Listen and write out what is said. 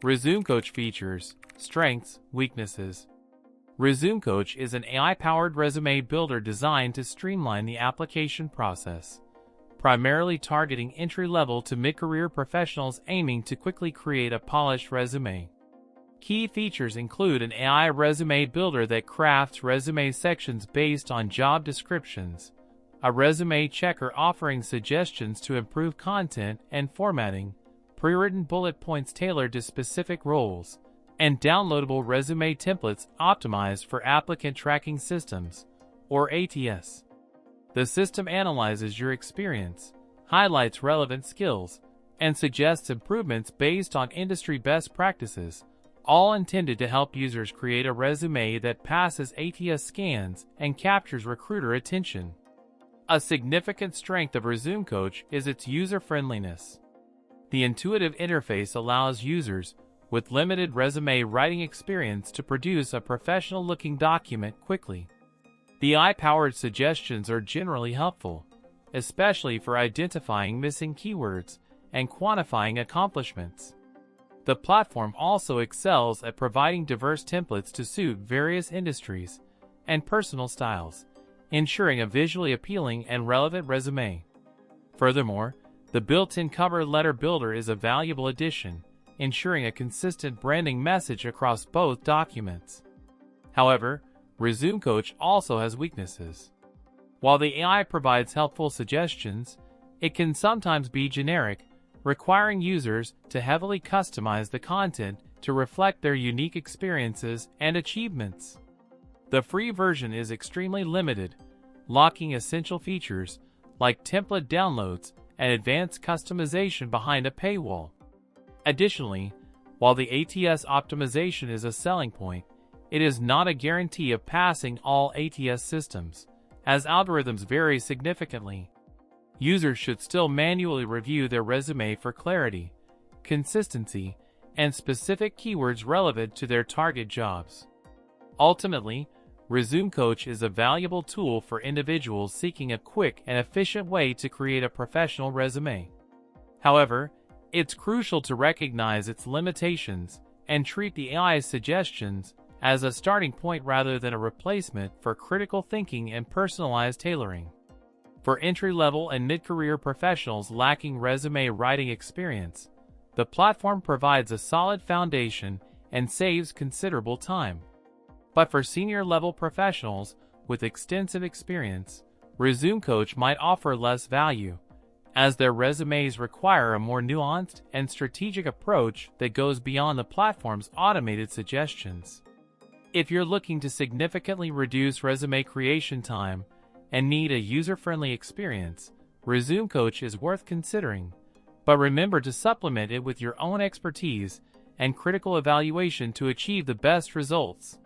ResumeCoach features, strengths, weaknesses. ResumeCoach is an AI-powered resume builder designed to streamline the application process, primarily targeting entry-level to mid-career professionals aiming to quickly create a polished resume. Key features include an AI resume builder that crafts resume sections based on job descriptions, a resume checker offering suggestions to improve content and formatting, pre-written bullet points tailored to specific roles, and downloadable resume templates optimized for applicant tracking systems, or ATS. The system analyzes your experience, highlights relevant skills, and suggests improvements based on industry best practices, all intended to help users create a resume that passes ATS scans and captures recruiter attention. A significant strength of ResumeCoach is its user-friendliness. The intuitive interface allows users with limited resume writing experience to produce a professional-looking document quickly. The AI-powered suggestions are generally helpful, especially for identifying missing keywords and quantifying accomplishments. The platform also excels at providing diverse templates to suit various industries and personal styles, ensuring a visually appealing and relevant resume. Furthermore, the built-in cover letter builder is a valuable addition, ensuring a consistent branding message across both documents. However, ResumeCoach also has weaknesses. While the AI provides helpful suggestions, it can sometimes be generic, requiring users to heavily customize the content to reflect their unique experiences and achievements. The free version is extremely limited, lacking essential features like template downloads and advanced customization behind a paywall. Additionally, while the ATS optimization is a selling point, it is not a guarantee of passing all ATS systems, as algorithms vary significantly. Users should still manually review their resume for clarity, consistency, and specific keywords relevant to their target jobs. Ultimately, ResumeCoach is a valuable tool for individuals seeking a quick and efficient way to create a professional resume. However, it's crucial to recognize its limitations and treat the AI's suggestions as a starting point rather than a replacement for critical thinking and personalized tailoring. For entry-level and mid-career professionals lacking resume writing experience, the platform provides a solid foundation and saves considerable time. But for senior-level professionals with extensive experience, ResumeCoach might offer less value, as their resumes require a more nuanced and strategic approach that goes beyond the platform's automated suggestions. If you're looking to significantly reduce resume creation time and need a user-friendly experience, ResumeCoach is worth considering. But remember to supplement it with your own expertise and critical evaluation to achieve the best results.